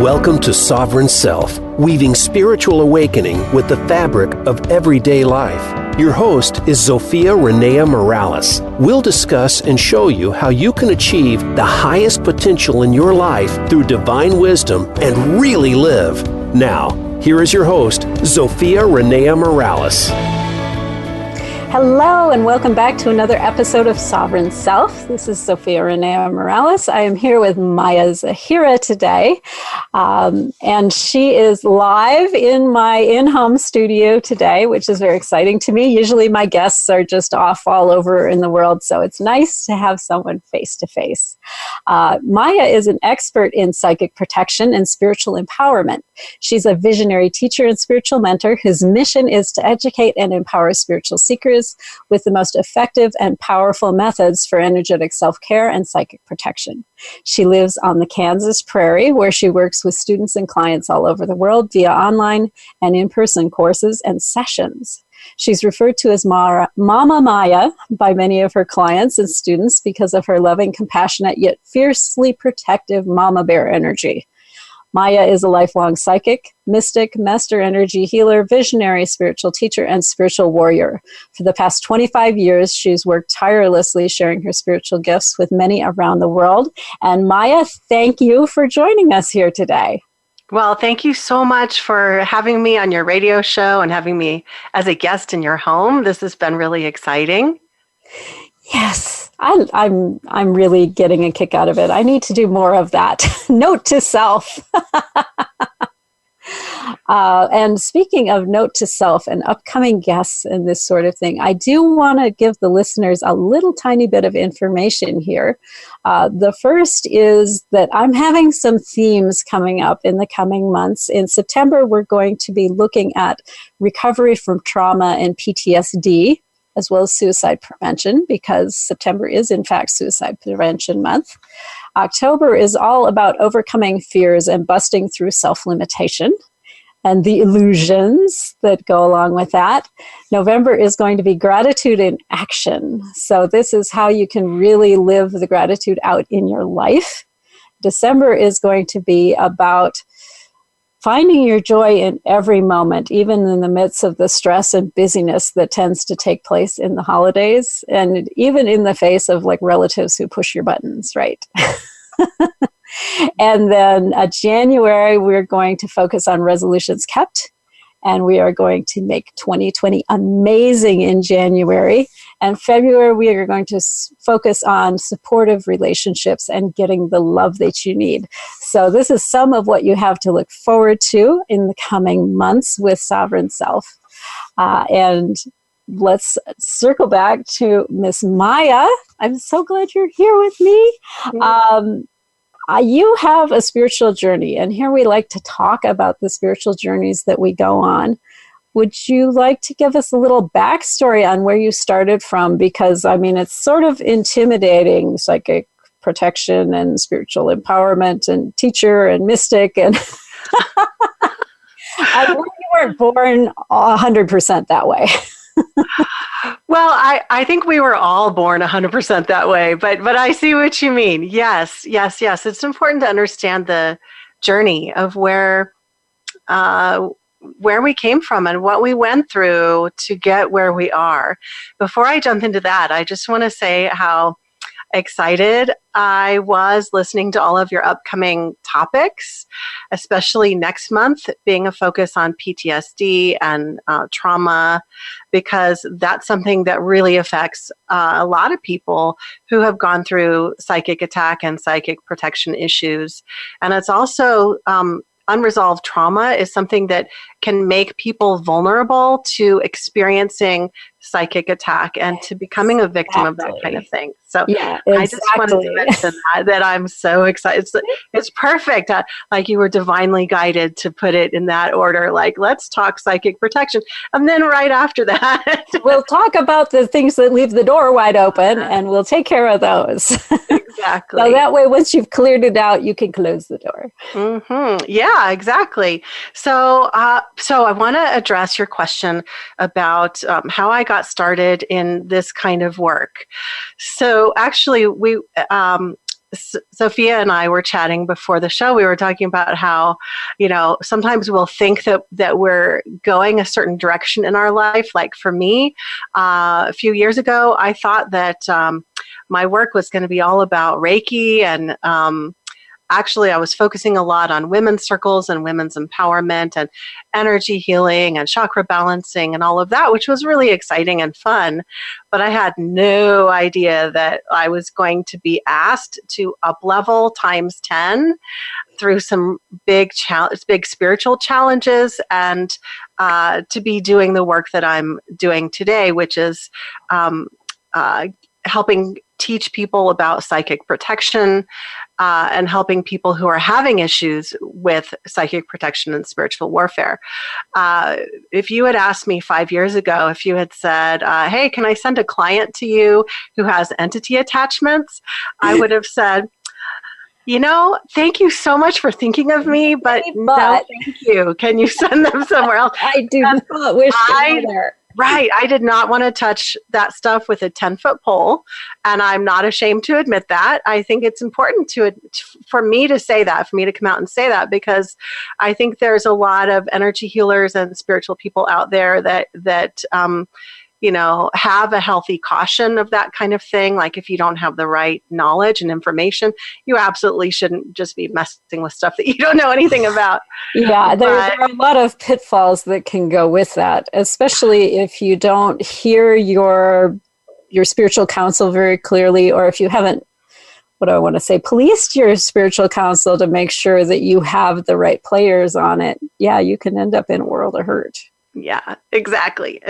Welcome to Sovereign Self, weaving spiritual awakening with the fabric of everyday life. Your host is Zofia Renea Morales. We'll discuss and show you how you can achieve the highest potential in your life through divine wisdom and really live. Now, here is your host, Zofia Renea Morales. Hello, and welcome back to another episode of Sovereign Self. This is Zofia Renea Morales. I am here with Maya Zahira today, and she is live in my in-home studio today, which is very exciting to me. Usually my guests are just off all over in the world, so it's nice to have someone face-to-face. Maya is an expert in psychic protection and spiritual empowerment. She's a visionary teacher and spiritual mentor whose mission is to educate and empower spiritual seekers with the most effective and powerful methods for energetic self-care and psychic protection. She lives on the Kansas prairie, where she works with students and clients all over the world via online and in-person courses and sessions. She's referred to as Mama Maya by many of her clients and students because of her loving, compassionate, yet fiercely protective mama bear energy. Maya is a lifelong psychic, mystic, master energy healer, visionary spiritual teacher, and spiritual warrior. For the past 25 years, she's worked tirelessly sharing her spiritual gifts with many around the world. And Maya, thank you for joining us here today. Well, thank you so much for having me on your radio show and having me as a guest in your home. This has been really exciting. Yes, I'm really getting a kick out of it. I need to do more of that. Note to self. And speaking of note to self and upcoming guests and this sort of thing, I do want to give the listeners a little tiny bit of information here. The first is that I'm having some themes coming up in the coming months. In September, we're going to be looking at recovery from trauma and PTSD, as well as suicide prevention, because September is, in fact, Suicide Prevention Month. October is all about overcoming fears and busting through self-limitation and the illusions that go along with that. November is going to be gratitude in action. So this is how you can really live the gratitude out in your life. December is going to be about finding your joy in every moment, even in the midst of the stress and busyness that tends to take place in the holidays, and even in the face of like relatives who push your buttons, right? And then January, we're going to focus on resolutions kept, and we are going to make 2020 amazing in January. And February, we are going to focus on supportive relationships and getting the love that you need. So this is some of what you have to look forward to in the coming months with Sovereign Self. And let's circle back to Miss Maya. I'm so glad you're here with me. You have a spiritual journey, and here we like to talk about the spiritual journeys that we go on. Would you like to give us a little backstory on where you started from? Because, I mean, it's sort of intimidating, psychic protection and spiritual empowerment and teacher and mystic. And I know you weren't born 100% that way. Well, I think we were all born 100% that way, but I see what you mean. Yes. It's important to understand the journey of where we came from and what we went through to get where we are. Before I jump into that, I just want to say how excited I was listening to all of your upcoming topics, especially next month being a focus on PTSD and trauma, because that's something that really affects a lot of people who have gone through psychic attack and psychic protection issues. And it's also unresolved trauma is something that can make people vulnerable to experiencing psychic attack and to becoming a victim of that kind of thing. So yeah, exactly. I just wanted to mention that I'm so excited. It's perfect. Like you were divinely guided to put it in that order. Like, let's talk psychic protection. And then right after that, we'll talk about the things that leave the door wide open, and we'll take care of those. Exactly. So that way, once you've cleared it out, you can close the door. Mm-hmm. Yeah, exactly. So I want to address your question about how I got started in this kind of work. So actually, Sophia and I were chatting before the show. We were talking about how, sometimes we'll think that we're going a certain direction in our life. Like for me, a few years ago, I thought that my work was going to be all about Reiki, and actually, I was focusing a lot on women's circles and women's empowerment and energy healing and chakra balancing and all of that, which was really exciting and fun. But I had no idea that I was going to be asked to up-level times 10 through some big spiritual challenges, and to be doing the work that I'm doing today, which is helping teach people about psychic protection, and helping people who are having issues with psychic protection and spiritual warfare. If you had asked me 5 years ago, if you had said, hey, can I send a client to you who has entity attachments? I would have said, thank you so much for thinking of me, but no, thank you. Can you send them somewhere else? I do not wish to go there. Right. I did not want to touch that stuff with a 10-foot pole, and I'm not ashamed to admit that. I think it's important for me to say that, for me to come out and say that, because I think there's a lot of energy healers and spiritual people out there that have a healthy caution of that kind of thing. Like if you don't have the right knowledge and information, you absolutely shouldn't just be messing with stuff that you don't know anything about. Yeah, there are a lot of pitfalls that can go with that, especially if you don't hear your spiritual counsel very clearly, or if you haven't, policed your spiritual counsel to make sure that you have the right players on it. Yeah, you can end up in a world of hurt. Yeah, exactly.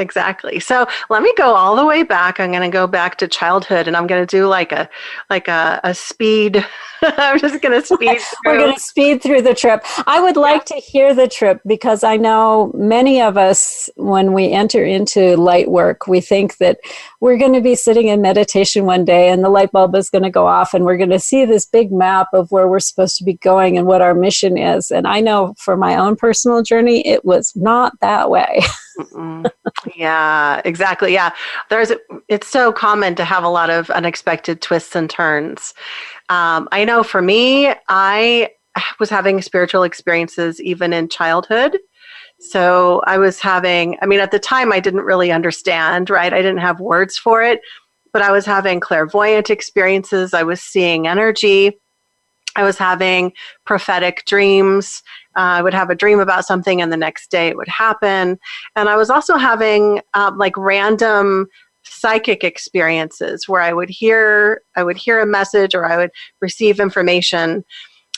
So let me go all the way back. I'm going to go back to childhood, and I'm going to do like a speed. I'm just going to speed through. We're going to speed through the trip. I would like to hear the trip, because I know many of us, when we enter into light work, we think that we're going to be sitting in meditation one day and the light bulb is going to go off and we're going to see this big map of where we're supposed to be going and what our mission is. And I know for my own personal journey, it was not that way. Yeah, exactly. Yeah. It's so common to have a lot of unexpected twists and turns. I know for me, I was having spiritual experiences even in childhood. So I was at the time I didn't really understand, right? I didn't have words for it, but I was having clairvoyant experiences. I was seeing energy. I was having prophetic dreams. I would have a dream about something and the next day it would happen. And I was also having random psychic experiences where I would hear a message or I would receive information.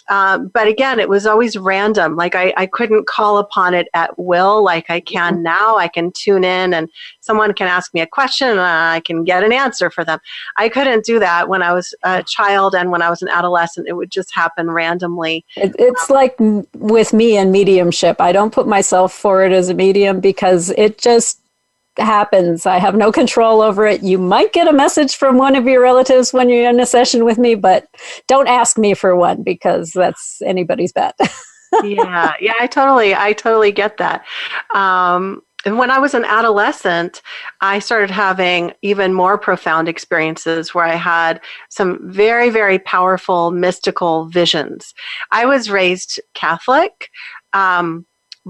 But again, it was always random. Like I couldn't call upon it at will like I can now. I can tune in and someone can ask me a question and I can get an answer for them. I couldn't do that when I was a child and when I was an adolescent. It would just happen randomly. It's like with me and mediumship. I don't put myself forward as a medium because it just happens. I have no control over it. You might get a message from one of your relatives when you're in a session with me, but don't ask me for one because that's anybody's bet. Yeah, I totally get that. And when I was an adolescent, I started having even more profound experiences where I had some very, very powerful mystical visions. I was raised Catholic.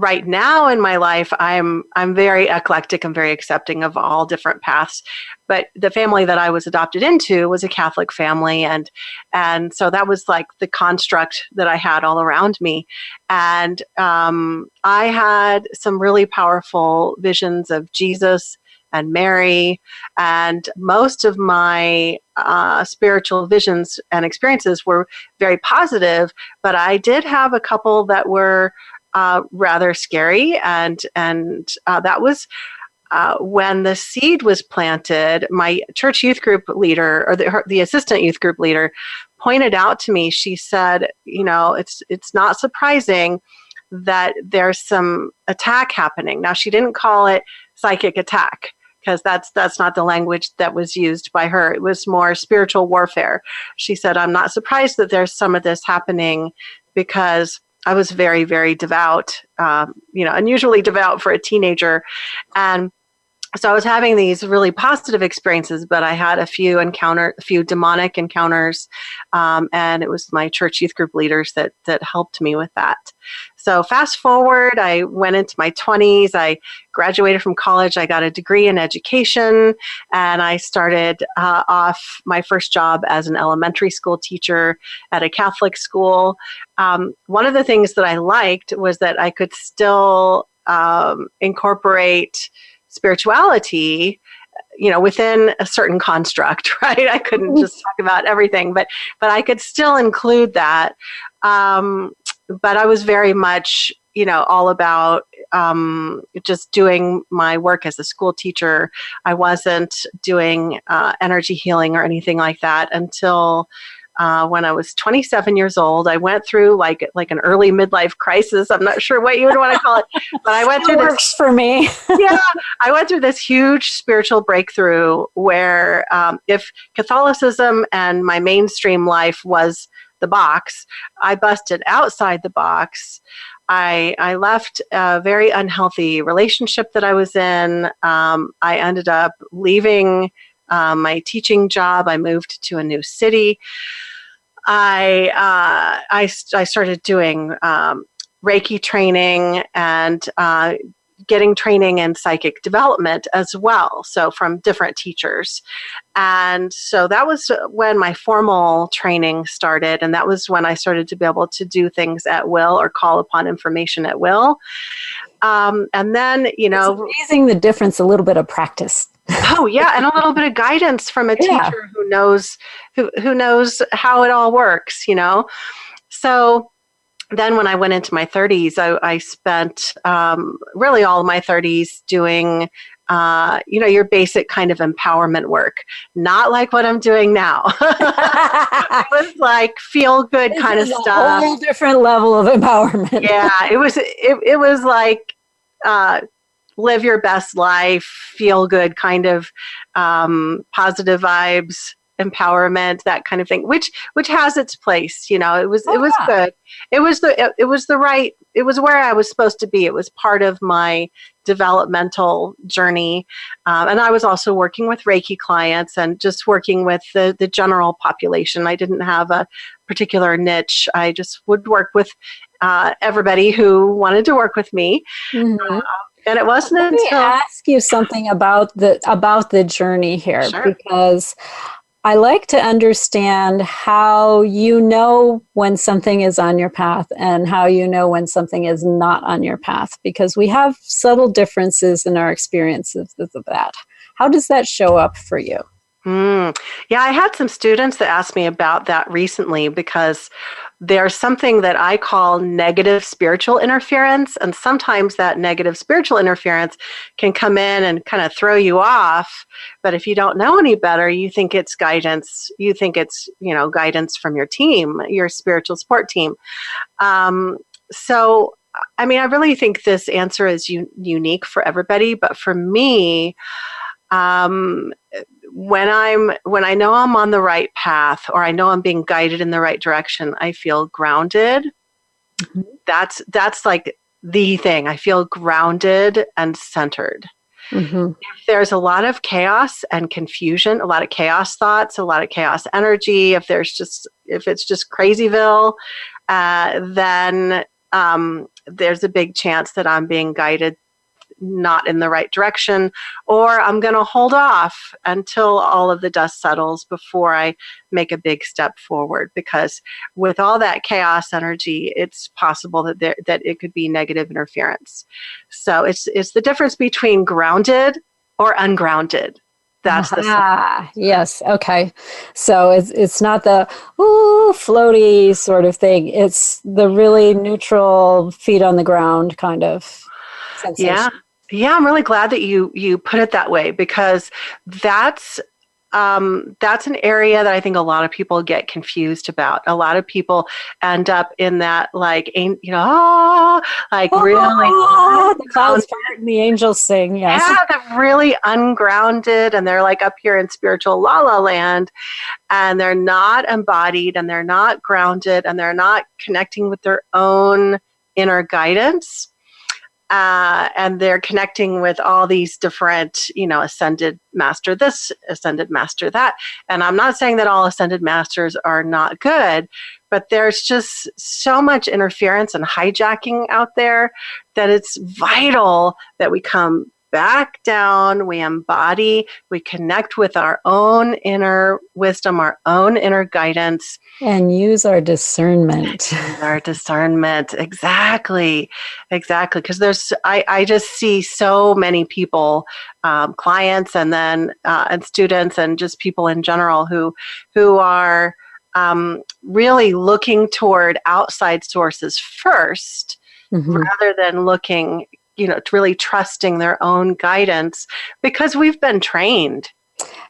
Right now in my life, I'm very eclectic and very accepting of all different paths. But the family that I was adopted into was a Catholic family, and so that was like the construct that I had all around me. And I had some really powerful visions of Jesus and Mary, and most of my spiritual visions and experiences were very positive. But I did have a couple that were rather scary, and that was when the seed was planted. My church youth group leader, or the assistant youth group leader, pointed out to me. She said, it's not surprising that there's some attack happening. Now, she didn't call it psychic attack because that's not the language that was used by her. It was more spiritual warfare. She said, I'm not surprised that there's some of this happening because I was very, very devout, unusually devout for a teenager. And so I was having these really positive experiences, but I had a few demonic encounters, and it was my church youth group leaders that helped me with that. So fast forward, I went into my 20s. I graduated from college. I got a degree in education, and I started off my first job as an elementary school teacher at a Catholic school. One of the things that I liked was that I could still incorporate spirituality, within a certain construct, right? I couldn't just talk about everything, but I could still include that. But I was very much, all about just doing my work as a school teacher. I wasn't doing energy healing or anything like that until when I was 27 years old. I went through like an early midlife crisis. I'm not sure what you would want to call it, but I went through this. Works for me. Yeah, I went through this huge spiritual breakthrough where if Catholicism and my mainstream life was the box, I busted outside the box. I left a very unhealthy relationship that I was in. I ended up leaving my teaching job. I moved to a new city. I started doing Reiki training and getting training in psychic development as well, so from different teachers. And so that was when my formal training started, and that was when I started to be able to do things at will or call upon information at will. And then, it's amazing the difference, a little bit of practice. Oh yeah, and a little bit of guidance from a teacher who knows how it all works, So then when I went into my 30s, I spent really all of my 30s doing your basic kind of empowerment work, not like what I'm doing now. It was like feel good kind of stuff. A whole different level of empowerment. Yeah, it was like live your best life, feel good kind of positive vibes, empowerment, that kind of thing, which has its place. It was good. It was where I was supposed to be. It was part of my developmental journey. And I was also working with Reiki clients and just working with the general population. I didn't have a particular niche. I just would work with everybody who wanted to work with me. Mm-hmm. And it wasn't until... Let me ask you something about the journey here. Sure. Because I like to understand how you know when something is on your path and how you know when something is not on your path, because we have subtle differences in our experiences of that. How does that show up for you? Yeah, I had some students that asked me about that recently, because there's something that I call negative spiritual interference. And sometimes that negative spiritual interference can come in and kind of throw you off. But if you don't know any better, you think it's guidance. You think it's, guidance from your team, your spiritual support team. So, I mean, I really think this answer is unique for everybody. But for me, when I know I'm on the right path, or I know I'm being guided in the right direction, I feel grounded. Mm-hmm. That's like the thing. I feel grounded and centered. Mm-hmm. If there's a lot of chaos and confusion, a lot of chaos thoughts, a lot of chaos energy, if it's just crazyville, then there's a big chance that I'm being guided not in the right direction, or I'm going to hold off until all of the dust settles before I make a big step forward. Because with all that chaos energy, it's possible that it could be negative interference. So it's the difference between grounded or ungrounded. That's the yes. Okay. So it's not the floaty sort of thing. It's the really neutral, feet on the ground kind of sensation. Yeah, I'm really glad that you put it that way, because that's an area that I think a lot of people get confused about. A lot of people end up in that really the clouds part and the angels sing. Yes. Yeah, they're really ungrounded, and they're like up here in spiritual la la land, and they're not embodied, and they're not grounded, and they're not connecting with their own inner guidance. and they're connecting with all these different, ascended master this, ascended master that. And I'm not saying that all ascended masters are not good, but there's just so much interference and hijacking out there that it's vital that we come back down, we embody, we connect with our own inner wisdom, our own inner guidance. And use our discernment. Exactly. Because I just see so many people, clients and then and students and just people in general who are really looking toward outside sources first, rather than looking, really trusting their own guidance, because we've been trained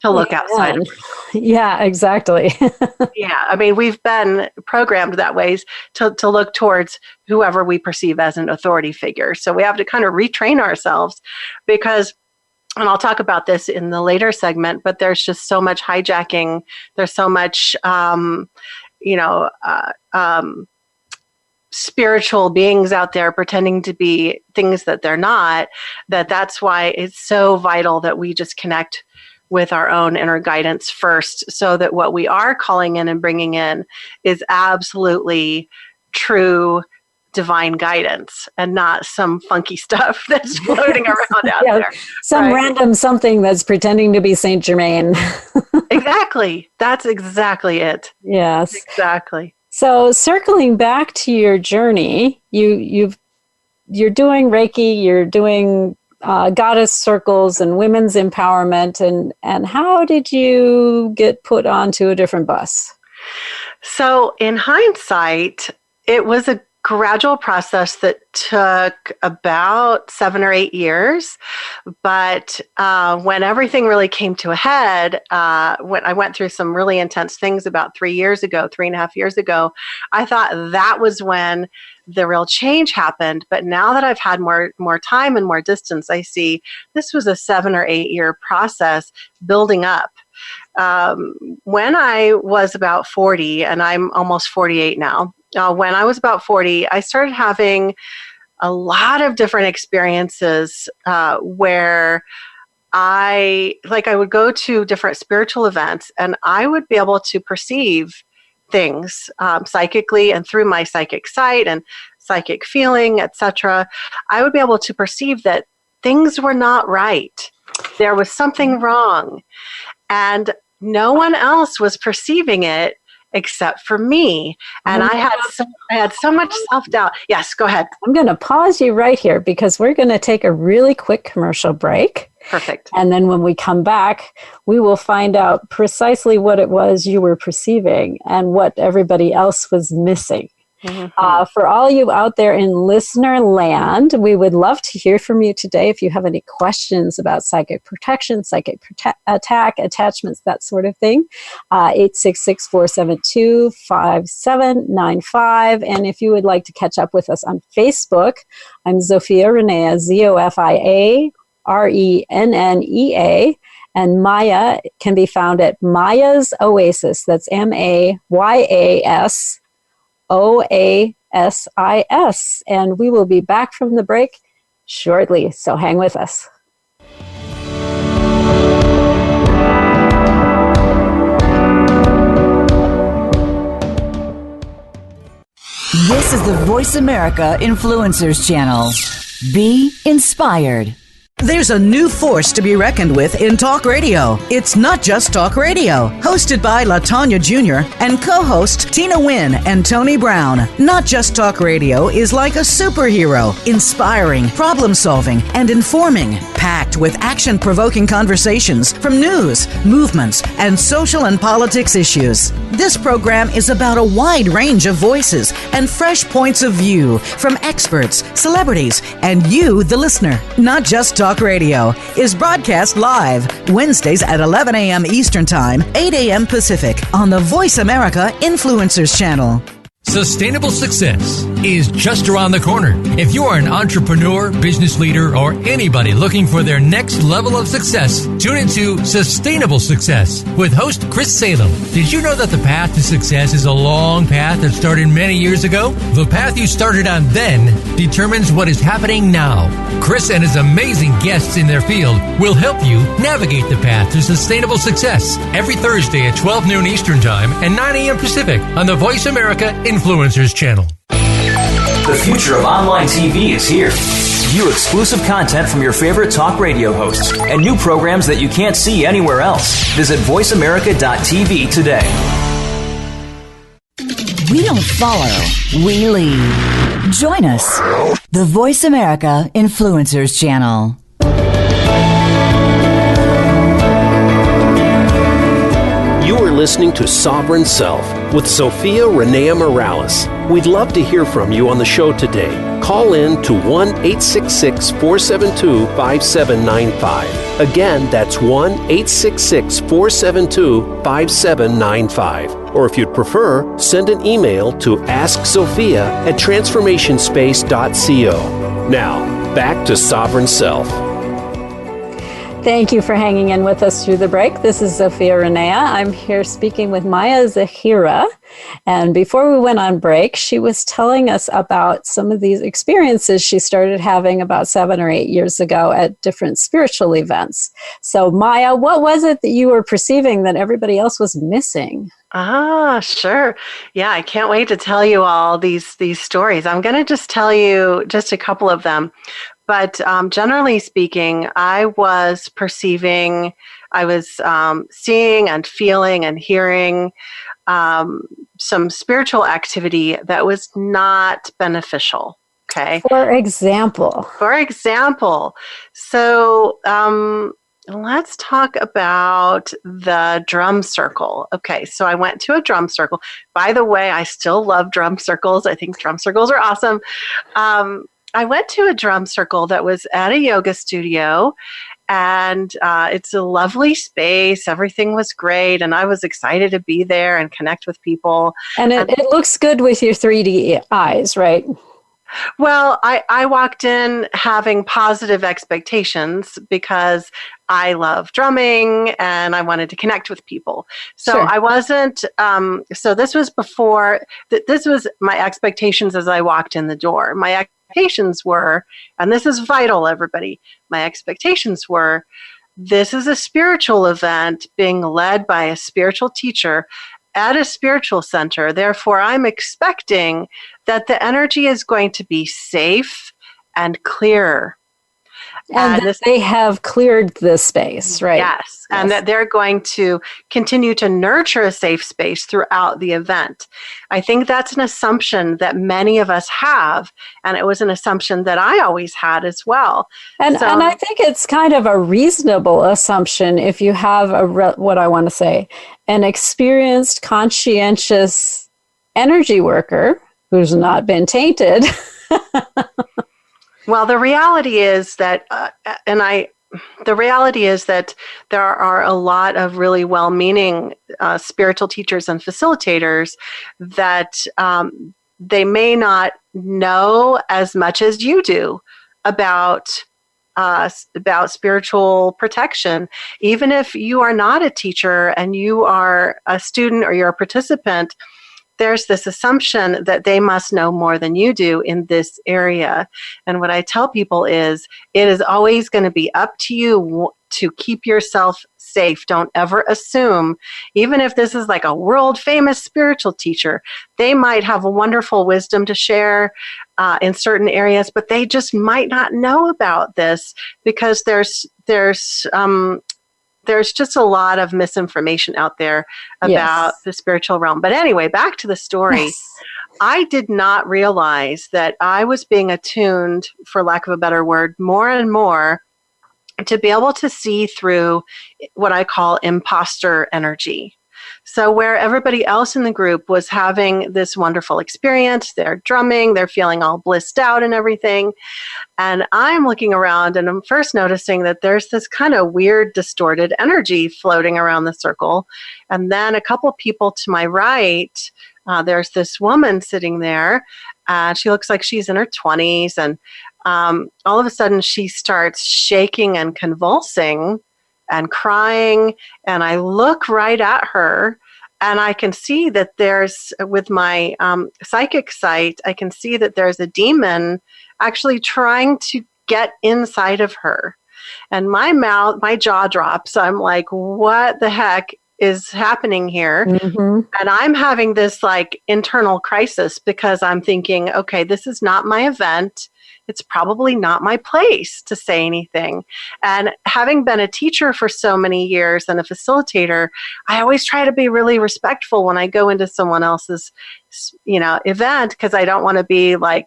to look outside of ourselves. Yeah, exactly. Yeah, I mean, we've been programmed that way to look towards whoever we perceive as an authority figure. So we have to kind of retrain ourselves because, and I'll talk about this in the later segment, but there's just so much hijacking. There's so much, spiritual beings out there pretending to be things that they're not, that's why it's so vital that we just connect with our own inner guidance first, so that what we are calling in and bringing in is absolutely true divine guidance and not some funky stuff that's floating around out there. Some random something that's pretending to be Saint Germain. Exactly. That's exactly it. Yes. Exactly. So circling back to your journey, you're doing Reiki, you're doing goddess circles and women's empowerment, and how did you get put onto a different bus? So in hindsight, it was a gradual process that took about 7 or 8 years. But when everything really came to a head, when I went through some really intense things about 3.5 years ago, I thought that was when the real change happened. But now that I've had more time and more distance, I see this was a 7 or 8 year process building up. When I was about 40, and I'm almost 48 now, when I was about 40, I started having a lot of different experiences where I would go to different spiritual events and I would be able to perceive things psychically, and through my psychic sight and psychic feeling, etc. I would be able to perceive that things were not right. There was something wrong. And no one else was perceiving it except for me. And I had so much self-doubt. Yes, go ahead. I'm going to pause you right here because we're going to take a really quick commercial break. Perfect. And then when we come back, we will find out precisely what it was you were perceiving and what everybody else was missing. Mm-hmm. For all you out there in listener land, we would love to hear from you today. If you have any questions about psychic protection, attack, attachments, that sort of thing, 866-472-5795. And if you would like to catch up with us on Facebook, I'm Zofia Renea, Zofia Rennea. And Maya can be found at Maya's Oasis. That's MAYAS OASIS. And we will be back from the break shortly, so hang with us. This is the Voice America Influencers Channel. Be inspired. There's a new force to be reckoned with in talk radio. It's Not Just Talk Radio, hosted by LaTanya Jr. and co-hosts Tina Wynn and Tony Brown. Not Just Talk Radio is like a superhero, inspiring, problem-solving, and informing, packed with action-provoking conversations from news, movements, and social and politics issues. This program is about a wide range of voices and fresh points of view from experts, celebrities, and you, the listener. Not Just Talk Radio is broadcast live Wednesdays at 11 a.m. Eastern Time, 8 a.m. Pacific on the Voice America Influencers Channel. Sustainable success is just around the corner. If you are an entrepreneur, business leader, or anybody looking for their next level of success, tune into Sustainable Success with host Chris Salem. Did you know that the path to success is a long path that started many years ago? The path you started on then determines what is happening now. Chris and his amazing guests in their field will help you navigate the path to sustainable success every Thursday at 12 noon Eastern Time and 9 a.m. Pacific on the Voice America Influencers channel. The future of online TV is here. View exclusive content from your favorite talk radio hosts and new programs that you can't see anywhere else. Visit voiceamerica.tv today. We don't follow, we lead. Join us, the Voice America Influencers channel. You are listening to Sovereign Self with Sophia Renea Morales. We'd love to hear from you on the show today. Call in to 1-866-472-5795. Again, that's 1-866-472-5795. Or if you'd prefer, send an email to asksophia@transformationspace.co. Now, back to Sovereign Self. Thank you for hanging in with us through the break. This is Sophia Renea. I'm here speaking with Maya Zahira. And before we went on break, she was telling us about some of these experiences she started having about 7 or 8 years ago at different spiritual events. So Maya, what was it that you were perceiving that everybody else was missing? Sure. Yeah, I can't wait to tell you all these stories. I'm going to just tell you just a couple of them. But generally speaking, I was perceiving, I was seeing and feeling and hearing some spiritual activity that was not beneficial. Okay. For example, so let's talk about the drum circle. Okay, so I went to a drum circle. By the way, I still love drum circles. I think drum circles are awesome. I went to a drum circle that was at a yoga studio, and it's a lovely space. Everything was great, and I was excited to be there and connect with people. And it looks good with your 3D eyes, right? Well, I walked in having positive expectations because I love drumming and I wanted to connect with people. So sure. I wasn't, so this was before, this was my expectations as I walked in the door. My expectations were, and this is vital, everybody, my expectations were, this is a spiritual event being led by a spiritual teacher at a spiritual center. Therefore, I'm expecting that the energy is going to be safe and clear. And that they have cleared the space, right? Yes, and that they're going to continue to nurture a safe space throughout the event. I think that's an assumption that many of us have, and it was an assumption that I always had as well. And I think it's kind of a reasonable assumption if you have an experienced, conscientious energy worker who's not been tainted. Well, the reality is that, there are a lot of really well-meaning spiritual teachers and facilitators that they may not know as much as you do about spiritual protection. Even if you are not a teacher and you are a student or you're a participant, there's this assumption that they must know more than you do in this area. And what I tell people is, it is always going to be up to you to keep yourself safe. Don't ever assume, even if this is like a world famous spiritual teacher, they might have a wonderful wisdom to share in certain areas, but they just might not know about this because there's just a lot of misinformation out there about the spiritual realm. But anyway, back to the story. Yes. I did not realize that I was being attuned, for lack of a better word, more and more to be able to see through what I call imposter energy. So where everybody else in the group was having this wonderful experience, they're drumming, they're feeling all blissed out and everything. And I'm looking around and I'm first noticing that there's this kind of weird, distorted energy floating around the circle. And then a couple people to my right, there's this woman sitting there. She looks like she's in her 20s. And all of a sudden she starts shaking and convulsing and crying. And I look right at her and I can see that there's, with my psychic sight, I can see that there's a demon actually trying to get inside of her. And my jaw drops. I'm like, what the heck is happening here? Mm-hmm. And I'm having this like internal crisis because I'm thinking, okay, this is not my event. It's probably not my place to say anything. And having been a teacher for so many years and a facilitator, I always try to be really respectful when I go into someone else's, event, because I don't want to be like,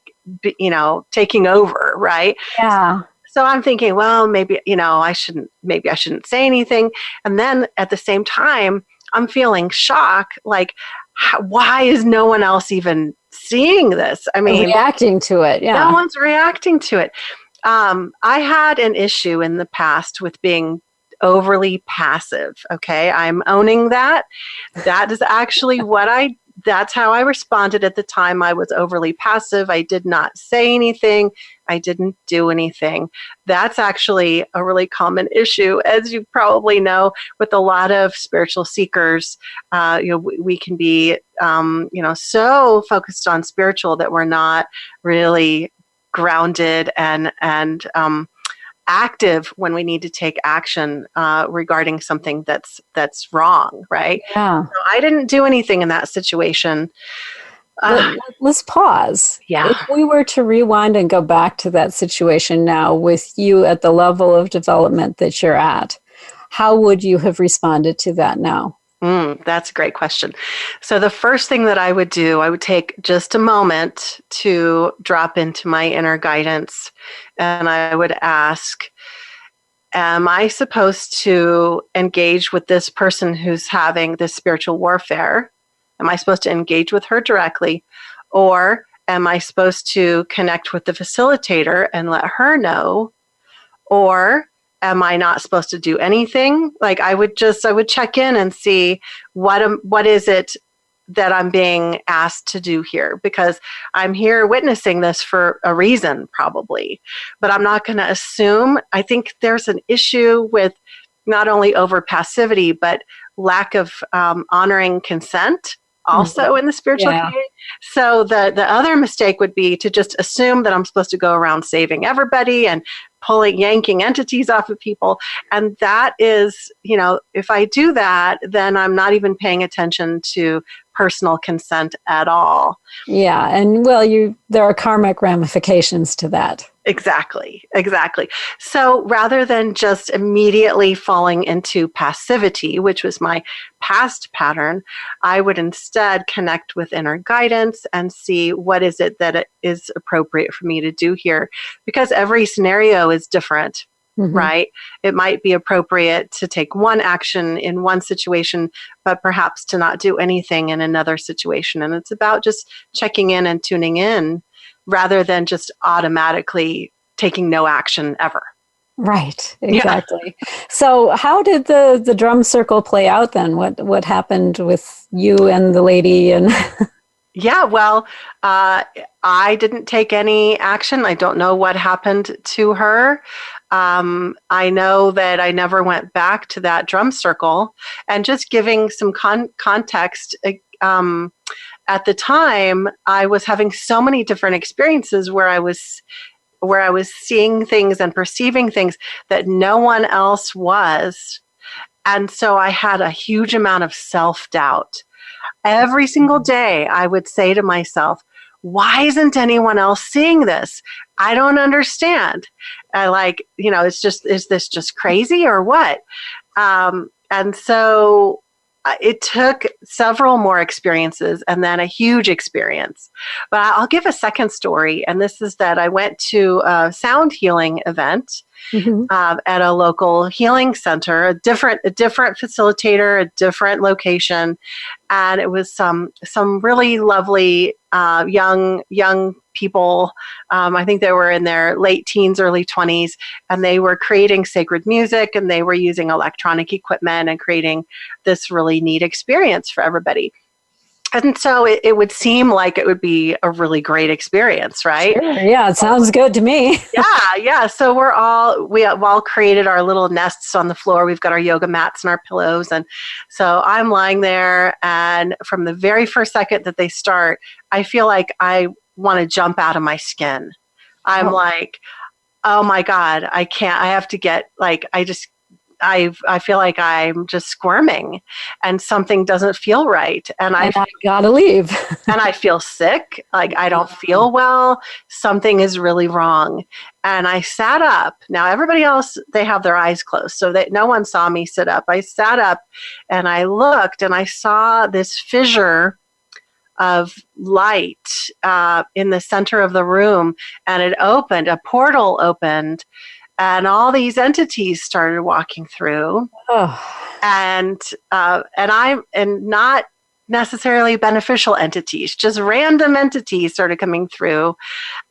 taking over, right? Yeah. So I'm thinking, well, maybe, I shouldn't say anything. And then at the same time, I'm feeling shock. Like, why is no one else even seeing this? I mean, reacting to it. Yeah. No one's reacting to it. I had an issue in the past with being overly passive. Okay. I'm owning that. That is actually that's how I responded at the time. I was overly passive. I did not say anything. I didn't do anything. That's actually a really common issue, as you probably know, with a lot of spiritual seekers. We can be, so focused on spiritual that we're not really grounded and active when we need to take action regarding something that's wrong, right? Yeah. So I didn't do anything in that situation. Let's pause. Yeah. If we were to rewind and go back to that situation now with you at the level of development that you're at, how would you have responded to that now? That's a great question. So the first thing that I would do, I would take just a moment to drop into my inner guidance, and I would ask, am I supposed to engage with this person who's having this spiritual warfare? Am I supposed to engage with her directly? Or am I supposed to connect with the facilitator and let her know? Or am I not supposed to do anything? Like I would check in and see what is it that I'm being asked to do here, because I'm here witnessing this for a reason probably, but I'm not going to assume. I think there's an issue with not only over passivity, but lack of honoring consent also in the spiritual community. So the other mistake would be to just assume that I'm supposed to go around saving everybody and yanking entities off of people. And that is, if I do that, then I'm not even paying attention to personal consent at all. Yeah. And there are karmic ramifications to that. Exactly. So rather than just immediately falling into passivity, which was my past pattern, I would instead connect with inner guidance and see what is it that it is appropriate for me to do here, because every scenario is different. Mm-hmm. Right? It might be appropriate to take one action in one situation, but perhaps to not do anything in another situation. And it's about just checking in and tuning in rather than just automatically taking no action ever. Right, exactly. Yeah. So how did the drum circle play out then? What happened with you and the lady? And Yeah, well, I didn't take any action. I don't know what happened to her. I know that I never went back to that drum circle. And just giving some context, at the time, I was having so many different experiences where I was seeing things and perceiving things that no one else was. And so I had a huge amount of self-doubt. Every single day, I would say to myself, why isn't anyone else seeing this? I don't understand. Is this just crazy or what? And so it took several more experiences and then a huge experience. But I'll give a second story. And this is that I went to a sound healing event at a local healing center, a different facilitator, a different location. And it was some really lovely young people. I think they were in their late teens, early 20s, and they were creating sacred music, and they were using electronic equipment and creating this really neat experience for everybody. And so it would seem like it would be a really great experience, right? Sure, yeah, it sounds good to me. Yeah. So we've all created our little nests on the floor. We've got our yoga mats and our pillows. And so I'm lying there, and from the very first second that they start, I feel like I want to jump out of my skin. I'm like, oh my God, I can't, I have to get, like, I feel like I'm just squirming and something doesn't feel right. And I gotta leave. And I feel sick. Like, I don't feel well. Something is really wrong. And I sat up. Now, everybody else, they have their eyes closed, so that no one saw me sit up. I sat up and I looked, and I saw this fissure of light in the center of the room. And it opened, a portal opened. And all these entities started walking through, and not necessarily beneficial entities, just random entities started coming through,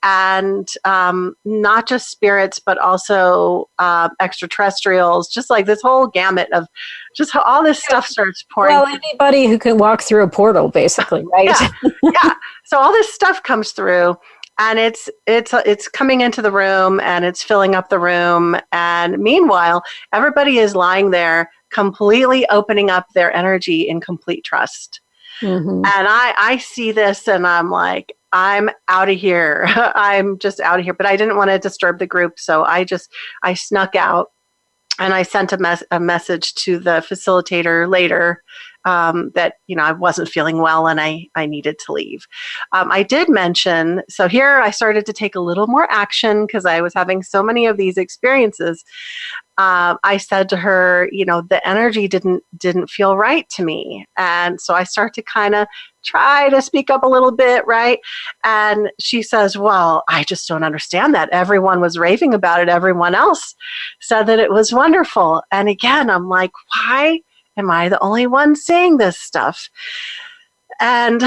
and not just spirits, but also extraterrestrials, just like this whole gamut of just how all this stuff starts pouring. Well, anybody who can walk through a portal, basically, right? Yeah. So all this stuff comes through. And it's coming into the room, and it's filling up the room. And meanwhile, everybody is lying there completely opening up their energy in complete trust. And I see this, and I'm like, I'm out of here. I'm just out of here. But I didn't want to disturb the group, so I snuck out, and I sent a message to the facilitator later that, I wasn't feeling well and I needed to leave. I did mention, so here I started to take a little more action because I was having so many of these experiences. I said to her, the energy didn't feel right to me. And so I start to kind of try to speak up a little bit, right? And she says, well, I just don't understand that. Everyone was raving about it. Everyone else said that it was wonderful. And again, I'm like, why am I the only one seeing this stuff? And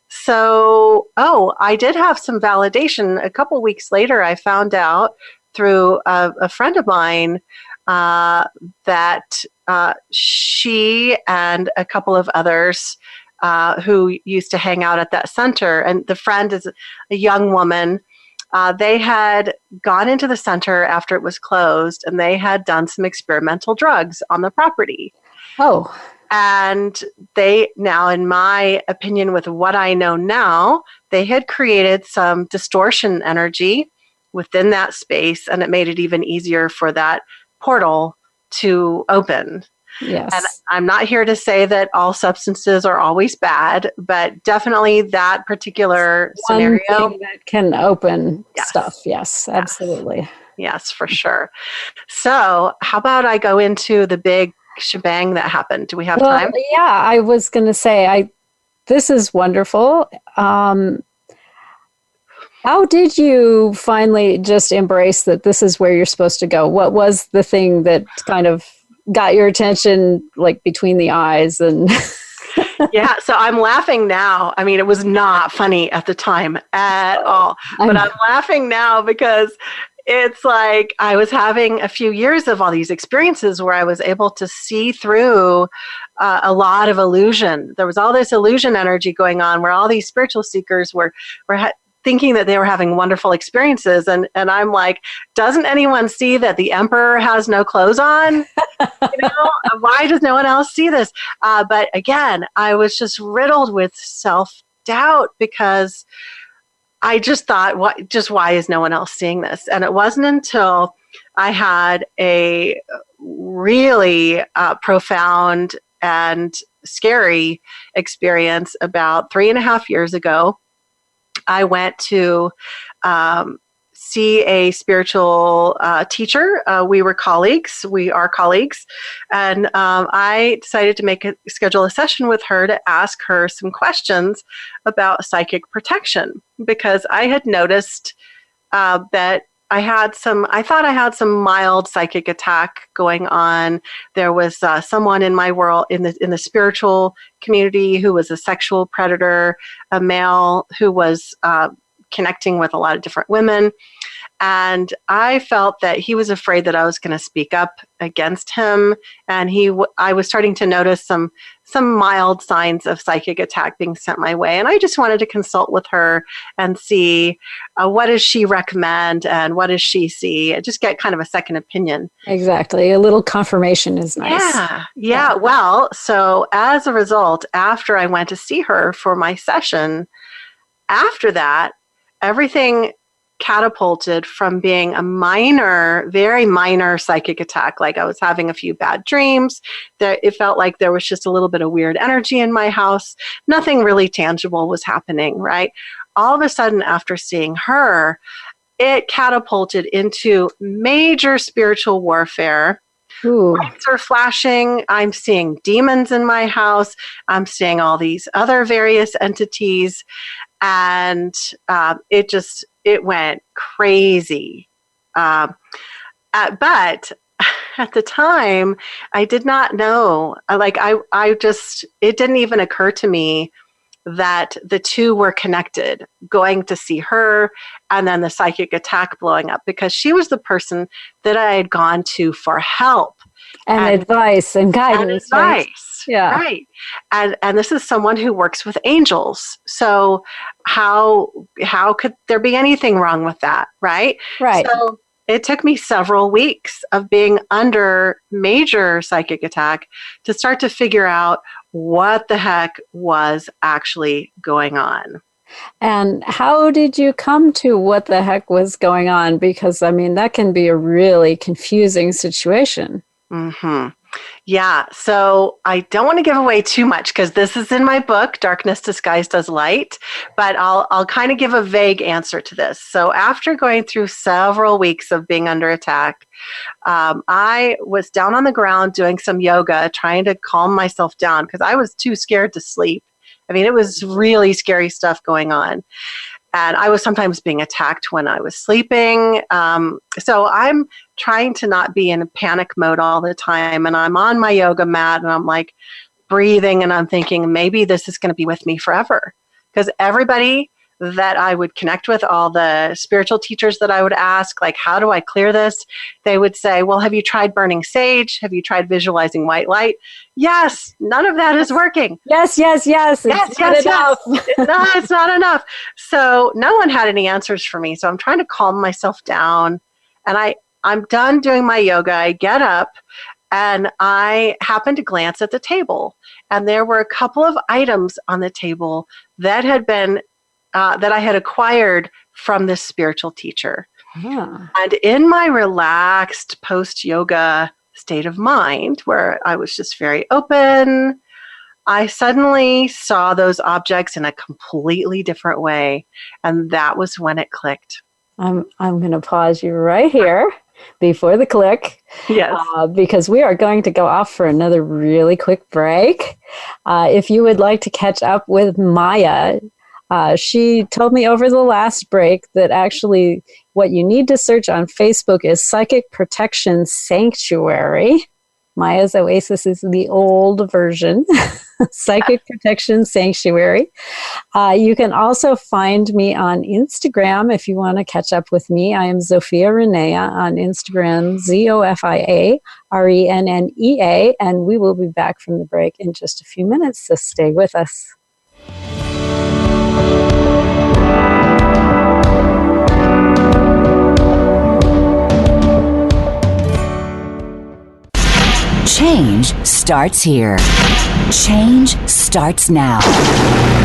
so I did have some validation. A couple weeks later, I found out through a friend of mine that she and a couple of others who used to hang out at that center, and the friend is a young woman, they had gone into the center after it was closed, and they had done some experimental drugs on the property. And they now, in my opinion, with what I know now, they had created some distortion energy within that space, and it made it even easier for that portal to open. Yes. And I'm not here to say that all substances are always bad, but definitely that particular scenario that can open stuff. Yes, absolutely. Yes, for sure. So how about I go into the big shebang that happened? Do we have time? Yeah, I was going to say, this is wonderful. How did you finally just embrace that this is where you're supposed to go? What was the thing that kind of got your attention, like between the eyes? And yeah, so I'm laughing now. I mean, it was not funny at the time at all, but I'm laughing now because it's like I was having a few years of all these experiences where I was able to see through a lot of illusion. There was all this illusion energy going on where all these spiritual seekers were thinking that they were having wonderful experiences. And I'm like, doesn't anyone see that the emperor has no clothes on? Why does no one else see this? But again, I was just riddled with self-doubt because I just thought, why is no one else seeing this? And it wasn't until I had a really profound and scary experience about 3.5 years ago. I went to see a spiritual teacher. We are colleagues, and I decided to schedule a session with her to ask her some questions about psychic protection, because I had noticed that I thought I had some mild psychic attack going on. There was someone in my world, in the spiritual community, who was a sexual predator, a male who was connecting with a lot of different women. And I felt that he was afraid that I was going to speak up against him. And I was starting to notice some mild signs of psychic attack being sent my way. And I just wanted to consult with her and see what does she recommend and what does she see, just get kind of a second opinion. Exactly. A little confirmation is nice. Yeah. Well, so as a result, after I went to see her for my session, after that, everything catapulted from being a minor, very minor psychic attack. Like I was having a few bad dreams. That it felt like there was just a little bit of weird energy in my house. Nothing really tangible was happening, right? All of a sudden, after seeing her, it catapulted into major spiritual warfare. Lights are flashing. I'm seeing demons in my house. I'm seeing all these other various entities. And it went crazy. But at the time, I did not know. It didn't even occur to me that the two were connected, going to see her and then the psychic attack blowing up, because she was the person that I had gone to for help. And advice and guidance. Right? Yeah. Right. And this is someone who works with angels. So how could there be anything wrong with that? Right. Right. So it took me several weeks of being under major psychic attack to start to figure out what the heck was actually going on. And how did you come to what the heck was going on? Because, I mean, that can be a really confusing situation. Mm-hmm. Yeah. So I don't want to give away too much because this is in my book, Darkness Disguised as Light, but I'll kind of give a vague answer to this. So after going through several weeks of being under attack, I was down on the ground doing some yoga, trying to calm myself down because I was too scared to sleep. I mean, it was really scary stuff going on. And I was sometimes being attacked when I was sleeping. So I'm trying to not be in a panic mode all the time. And I'm on my yoga mat and I'm like breathing and I'm thinking maybe this is going to be with me forever. Because everybody that I would connect with, all the spiritual teachers that I would ask, like, how do I clear this? They would say, well, have you tried burning sage? Have you tried visualizing white light? Yes, none of that is working. Yes. It's not enough. No, it's not enough. So no one had any answers for me. So I'm trying to calm myself down. And I'm done doing my yoga. I get up and I happen to glance at the table. And there were a couple of items on the table that had been that I had acquired from this spiritual teacher. Yeah. And in my relaxed post-yoga state of mind, where I was just very open, I suddenly saw those objects in a completely different way. And that was when it clicked. I'm going to pause you right here before the click. Yes. Because we are going to go off for another really quick break. If you would like to catch up with Maya, she told me over the last break that actually what you need to search on Facebook is Psychic Protection Sanctuary. Maya's Oasis is the old version, Psychic Protection Sanctuary. You can also find me on Instagram if you want to catch up with me. I am Zofia Renea on Instagram, ZOFIA, and we will be back from the break in just a few minutes, so stay with us. Change starts here. Change starts now.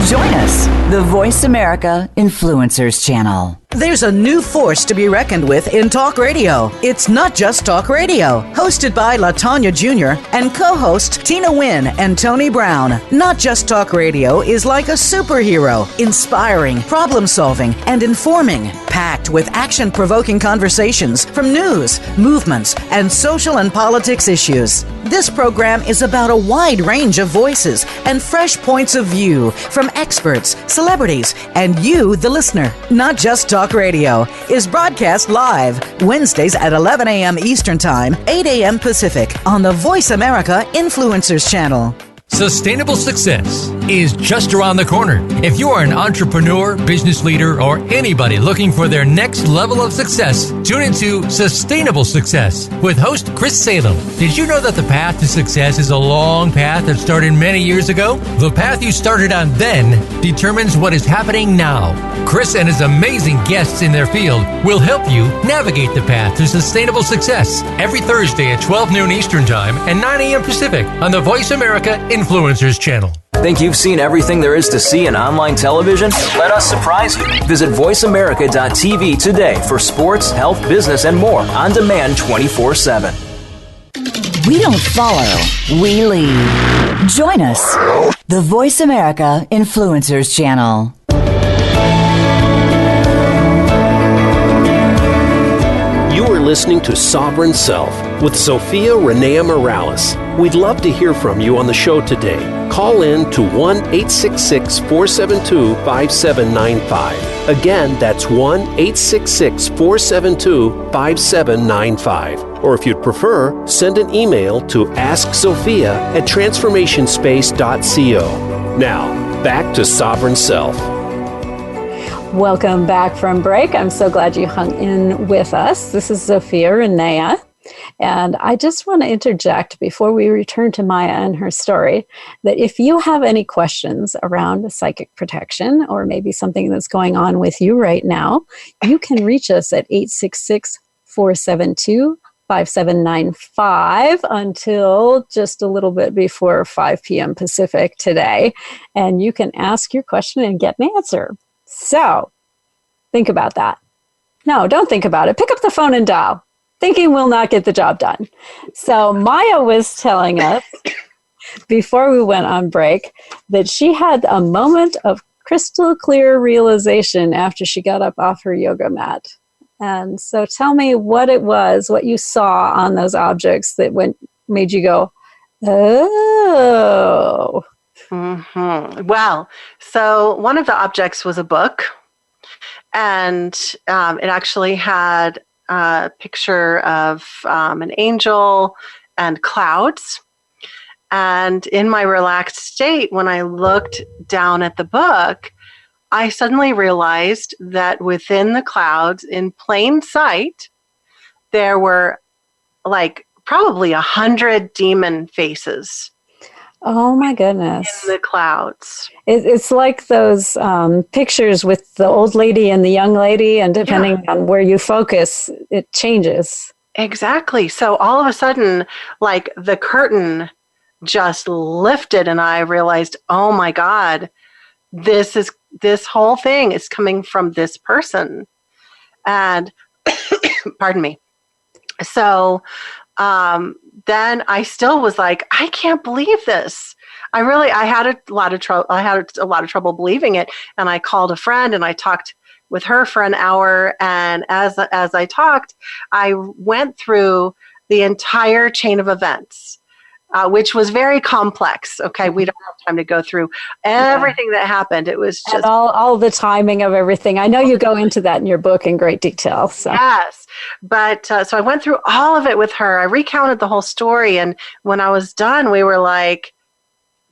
Join us, the Voice America Influencers Channel. There's a new force to be reckoned with in talk radio. It's not just talk radio. Hosted by LaTanya Jr. and co-host Tina Wynn and Tony Brown. Not Just Talk Radio is like a superhero, inspiring, problem-solving, and informing. Packed with action-provoking conversations from news, movements, and social and politics issues. This program is about a wide range of voices and fresh points of view from experts, celebrities, and you, the listener. Not Just Talk Talk Radio is broadcast live Wednesdays at 11 a.m. Eastern Time, 8 a.m. Pacific on the Voice America Influencers Channel. Sustainable success is just around the corner. If you are an entrepreneur, business leader, or anybody looking for their next level of success, tune into Sustainable Success with host Chris Salem. Did you know that the path to success is a long path that started many years ago? The path you started on then determines what is happening now. Chris and his amazing guests in their field will help you navigate the path to sustainable success every Thursday at 12 noon Eastern Time and 9 a.m. Pacific on the Voice America Influencers Channel. Think you've seen everything there is to see in online television? Let us surprise you. Visit voiceamerica.tv today for sports, health, business, and more on demand 24/7. We don't follow, we lead. Join us, the Voice America Influencers Channel. You are listening to Sovereign Self with Sophia Renea Morales. We'd love to hear from you on the show today. Call in to 1-866-472-5795. Again, that's 1-866-472-5795. Or if you'd prefer, send an email to asksophia@transformationspace.co. Now, back to Sovereign Self. Welcome back from break. I'm so glad you hung in with us. This is Sophia Renea. And I just want to interject before we return to Maya and her story that if you have any questions around psychic protection or maybe something that's going on with you right now, you can reach us at 866-472-5795 until just a little bit before 5 p.m. Pacific today. And you can ask your question and get an answer. So think about that. No, don't think about it. Pick up the phone and dial. Thinking will not get the job done. So Maya was telling us before we went on break that she had a moment of crystal clear realization after she got up off her yoga mat. And so tell me what it was, what you saw on those objects that made you go, oh. Mm-hmm. Well, so one of the objects was a book, and it actually had a picture of an angel and clouds. And in my relaxed state, when I looked down at the book, I suddenly realized that within the clouds, in plain sight, there were like probably 100 demon faces. Oh my goodness. In the clouds. It's like those pictures with the old lady and the young lady, and depending on where you focus, it changes. Exactly. So all of a sudden, like the curtain just lifted and I realized, oh my God, this whole thing is coming from this person. And pardon me. So then I still was like, I can't believe this. I had a lot of trouble believing it. And I called a friend and I talked with her for an hour. And as I talked, I went through the entire chain of events, which was very complex. Okay, we don't have time to go through everything that happened. It was just all the timing of everything. I know you go into that in your book in great detail. So. Yes, but so I went through all of it with her. I recounted the whole story, and when I was done, we were like,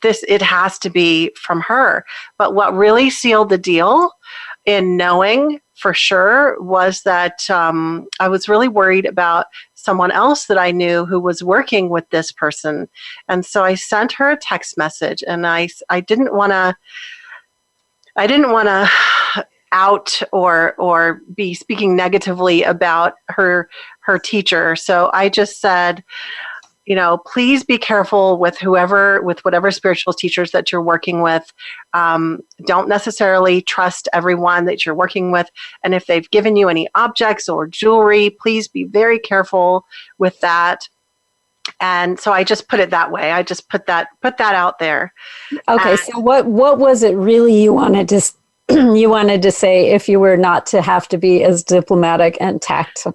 it has to be from her. But what really sealed the deal in knowing for sure was that I was really worried about someone else that I knew who was working with this person. And so I sent her a text message, and I didn't want to out or be speaking negatively about her teacher. So I just said, please be careful with whatever spiritual teachers that you're working with. Don't necessarily trust everyone that you're working with. And if they've given you any objects or jewelry, please be very careful with that. And so I just put it that way. I just put that out there. Okay. So what was it really you wanted to say if you were not to have to be as diplomatic and tactful?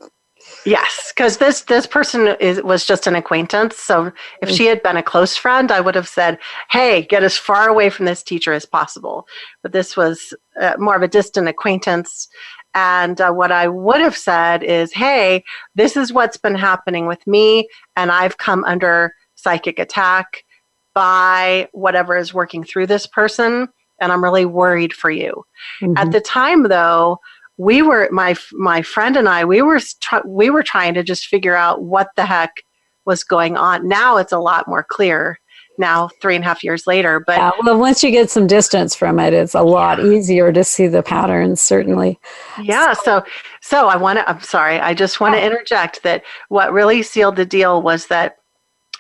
Yes, because this person was just an acquaintance. So if she had been a close friend, I would have said, hey, get as far away from this teacher as possible. But this was more of a distant acquaintance. And what I would have said is, hey, this is what's been happening with me, and I've come under psychic attack by whatever is working through this person, and I'm really worried for you. Mm-hmm. At the time, though, we were, my friend and I, we were trying to just figure out what the heck was going on. Now it's a lot more clear. Now, 3.5 years later, but yeah, well, once you get some distance from it, it's a lot easier to see the patterns, certainly. Yeah. So I'm sorry. I just want to interject that what really sealed the deal was that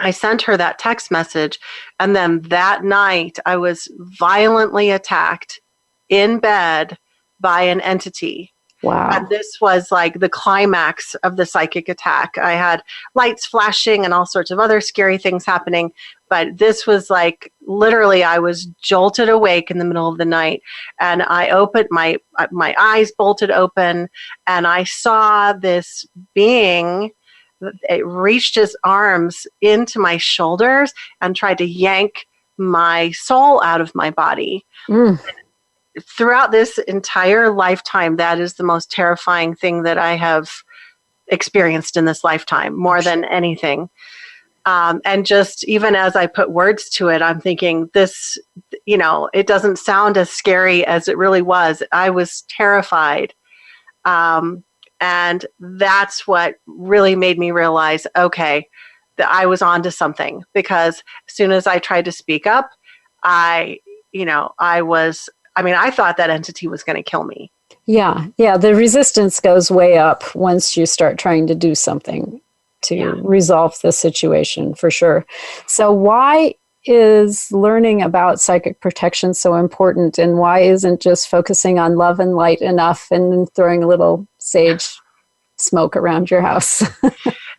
I sent her that text message, and then that night I was violently attacked in bed by an entity. Wow. And this was like the climax of the psychic attack. I had lights flashing and all sorts of other scary things happening. But this was like, literally, I was jolted awake in the middle of the night. And I opened my eyes bolted open, and I saw this being. It reached his arms into my shoulders and tried to yank my soul out of my body. Throughout this entire lifetime, that is the most terrifying thing that I have experienced in this lifetime, more than anything. And just even as I put words to it, I'm thinking this, it doesn't sound as scary as it really was. I was terrified. And that's what really made me realize, okay, that I was onto something, because as soon as I tried to speak up, I thought that entity was going to kill me. Yeah. The resistance goes way up once you start trying to do something to resolve the situation, for sure. So why is learning about psychic protection so important, and why isn't just focusing on love and light enough and throwing a little sage smoke around your house?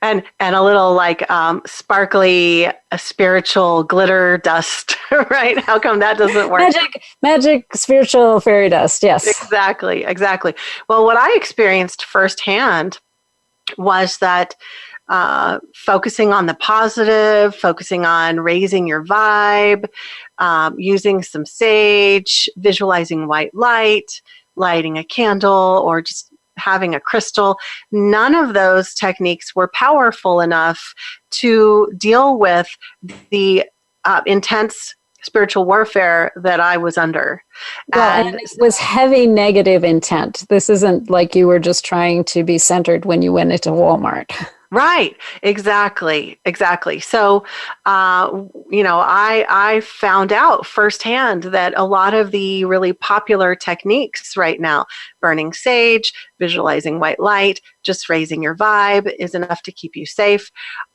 And a little like sparkly spiritual glitter dust, right? How come that doesn't work? Magic spiritual fairy dust, yes. Exactly. Well, what I experienced firsthand was that focusing on the positive, focusing on raising your vibe, using some sage, visualizing white light, lighting a candle, or just having a crystal, none of those techniques were powerful enough to deal with the intense spiritual warfare that I was under. Well, and it was heavy negative intent. This isn't like you were just trying to be centered when you went into Walmart. Right. Exactly. So, I found out firsthand that a lot of the really popular techniques right now, burning sage, visualizing white light, just raising your vibe is enough to keep you safe.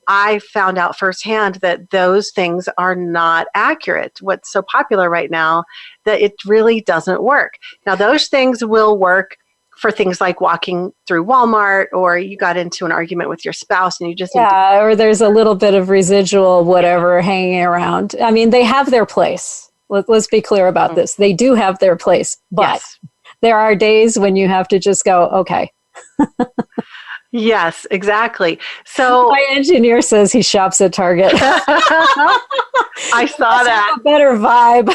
I found out firsthand that those things are not accurate. What's so popular right now, that it really doesn't work. Now, those things will work for things like walking through Walmart, or you got into an argument with your spouse and you just or there's a little bit of residual whatever hanging around. I mean, they have their place. Let's be clear about this. They do have their place, but there are days when you have to just go, okay. Yes, exactly. So my engineer says he shops at Target. I saw that. A better vibe.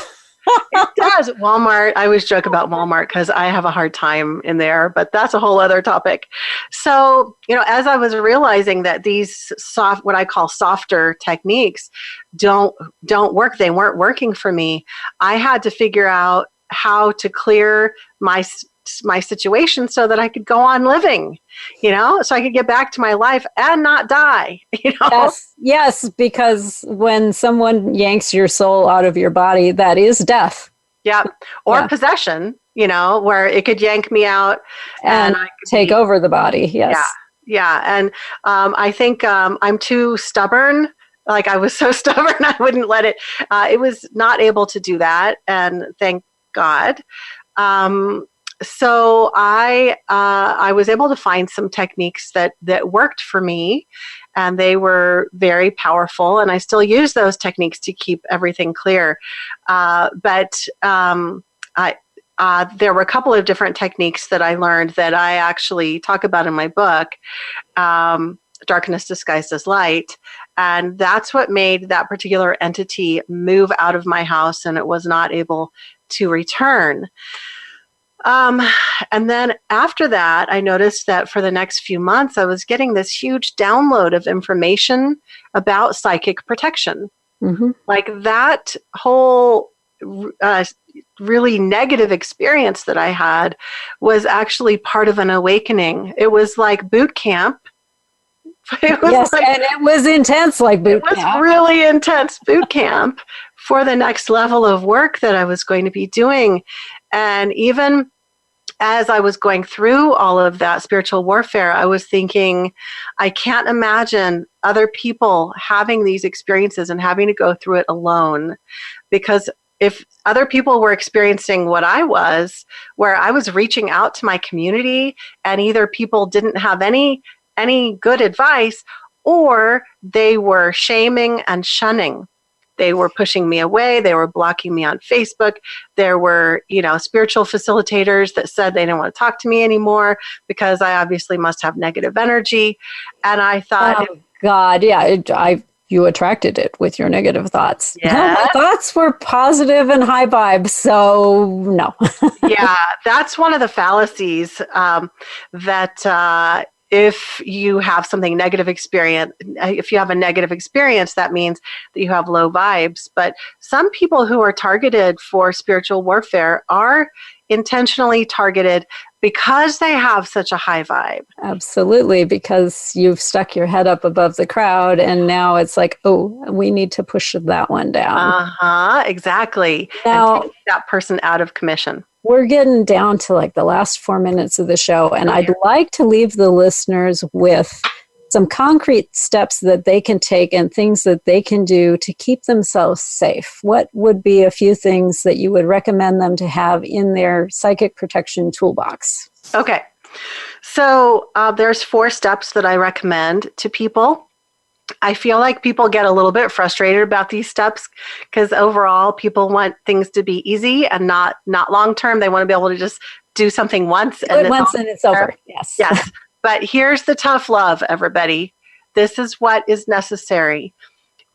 It does. Walmart. I always joke about Walmart because I have a hard time in there, but that's a whole other topic. So, as I was realizing that these what I call softer techniques don't work, they weren't working for me. I had to figure out how to clear my situation so that I could go on living, so I could get back to my life and not die, Yes, because when someone yanks your soul out of your body, that is death. Yeah. Or possession, where it could yank me out and I could take over the body. Yes. Yeah. And I think I'm too stubborn. Like, I was so stubborn, I wouldn't let it. It was not able to do that. And thank God. So I was able to find some techniques that worked for me, and they were very powerful, and I still use those techniques to keep everything clear. But there were a couple of different techniques that I learned that I actually talk about in my book, Darkness Disguised as Light. And that's what made that particular entity move out of my house, and it was not able to return. And then after that, I noticed that for the next few months, I was getting this huge download of information about psychic protection. Mm-hmm. Like that whole really negative experience that I had was actually part of an awakening. It was like boot camp. And it was intense, like boot camp. It was really intense boot camp for the next level of work that I was going to be doing. And even as I was going through all of that spiritual warfare, I was thinking, I can't imagine other people having these experiences and having to go through it alone. Because if other people were experiencing what I was, where I was reaching out to my community and either people didn't have any good advice, or they were shaming and shunning. They were pushing me away. They were blocking me on Facebook. There were, spiritual facilitators that said they didn't want to talk to me anymore because I obviously must have negative energy. And I thought, oh, God, yeah, you attracted it with your negative thoughts. Yeah. No, my thoughts were positive and high vibes, so no. Yeah, that's one of the fallacies that if you have something negative experience, if you have a negative experience, that means that you have low vibes. But some people who are targeted for spiritual warfare are intentionally targeted because they have such a high vibe. Absolutely, because you've stuck your head up above the crowd and now it's like, oh, we need to push that one down. Exactly. Now, and take that person out of commission. We're getting down to like the last 4 minutes of the show, and I'd like to leave the listeners with some concrete steps that they can take and things that they can do to keep themselves safe. What would be a few things that you would recommend them to have in their psychic protection toolbox? Okay. So there's 4 steps that I recommend to people. I feel like people get a little bit frustrated about these steps because overall people want things to be easy and not long-term. They want to be able to just do something once. And it's over. Yes. Yes. But here's the tough love, everybody. This is what is necessary.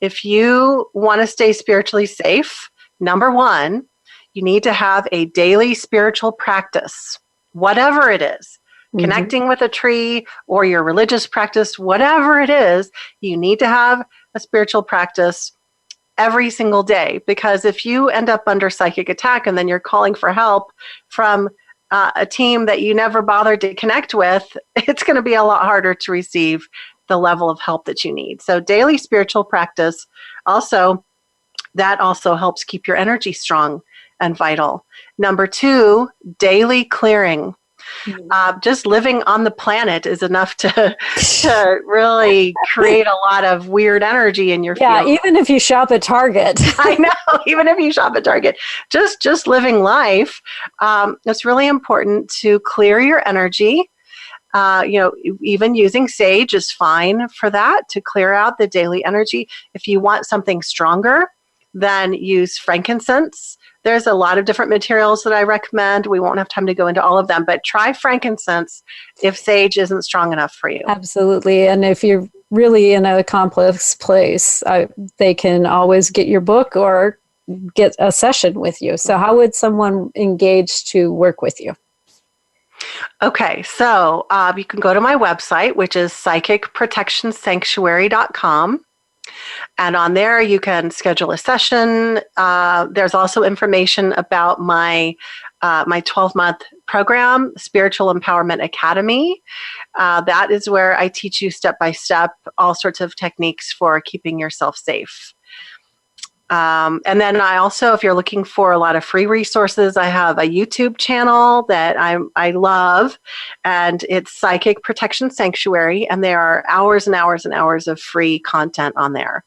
If you want to stay spiritually safe, number 1, you need to have a daily spiritual practice, whatever it is. Mm-hmm. Connecting with a tree or your religious practice, whatever it is, you need to have a spiritual practice every single day. Because if you end up under psychic attack and then you're calling for help from a team that you never bothered to connect with, it's going to be a lot harder to receive the level of help that you need. So daily spiritual practice that also helps keep your energy strong and vital. Number 2, daily clearing. Just living on the planet is enough to really create a lot of weird energy in your field. Yeah, even if you shop at Target. I know, even if you shop at Target. Just living life, it's really important to clear your energy. Even using sage is fine for that, to clear out the daily energy. If you want something stronger, then use frankincense. There's a lot of different materials that I recommend. We won't have time to go into all of them, but try frankincense if sage isn't strong enough for you. Absolutely. And if you're really in a complex place, they can always get your book or get a session with you. So how would someone engage to work with you? Okay, so you can go to my website, which is psychicprotectionsanctuary.com. And on there, you can schedule a session. There's also information about my 12-month program, Spiritual Empowerment Academy. That is where I teach you step-by-step all sorts of techniques for keeping yourself safe. And then I also, if you're looking for a lot of free resources, I have a YouTube channel that I love, and it's Psychic Protection Sanctuary, and there are hours and hours and hours of free content on there.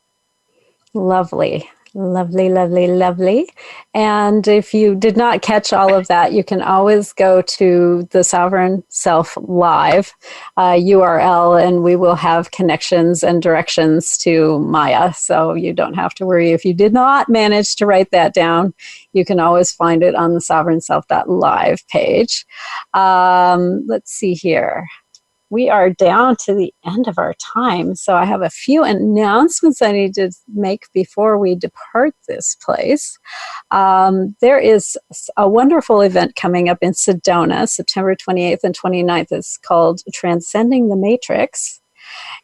Lovely. Lovely, lovely, lovely. And if you did not catch all of that, you can always go to the Sovereign Self Live URL, and we will have connections and directions to Maya. So you don't have to worry. If you did not manage to write that down, you can always find it on the sovereignself.live page. Let's see here. we are down to the end of our time. So I have a few announcements I need to make before we depart this place. There is a wonderful event coming up in Sedona, September 28th and 29th. It's called Transcending the Matrix.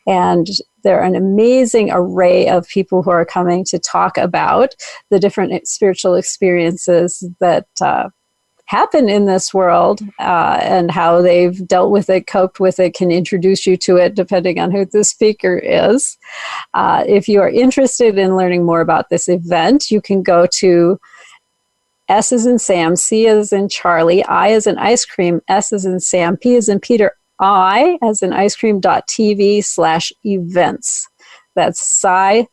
And there are an amazing array of people who are coming to talk about the different spiritual experiences that happen in this world and how they've dealt with it, coped with it, can introduce you to it depending on who the speaker is. If you are interested in learning more about this event, you can go to S as in Sam, C as in Charlie, I as in ice cream, S as in Sam, P as in Peter, I as in ice cream.tv/events. That's spy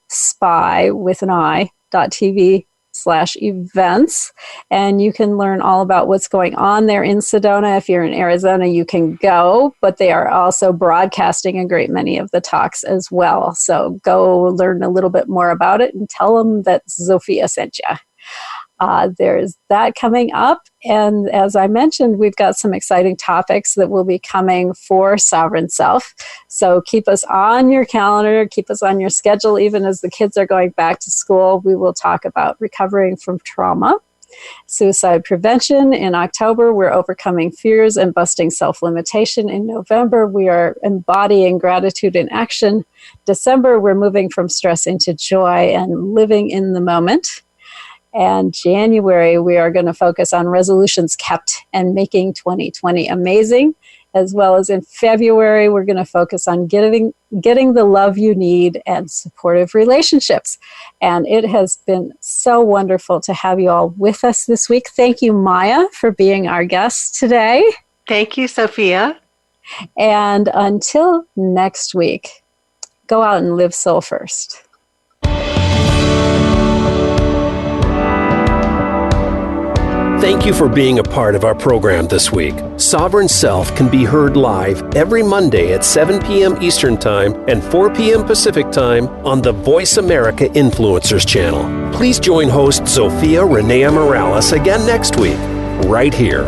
with an I.tv/events, and you can learn all about what's going on there in Sedona. If you're in Arizona, you can go, but they are also broadcasting a great many of the talks as well. So go learn a little bit more about it and tell them that Zofia sent you. There's that coming up, and as I mentioned, we've got some exciting topics that will be coming for Sovereign Self. So keep us on your calendar, keep us on your schedule, even as the kids are going back to school. We will talk about recovering from trauma, suicide prevention in October. We're overcoming fears and busting self-limitation. In November, we are embodying gratitude in action. December, we're moving from stress into joy and living in the moment. And January, we are going to focus on resolutions kept and making 2020 amazing. As well as in February, we're going to focus on getting the love you need and supportive relationships. And it has been so wonderful to have you all with us this week. Thank you, Maya, for being our guest today. Thank you, Sophia. And until next week, go out and live soul first. Thank you for being a part of our program this week. Sovereign Self can be heard live every Monday at 7 p.m. Eastern Time and 4 p.m. Pacific Time on the Voice America Influencers channel. Please join host Zofia Renea Morales again next week, right here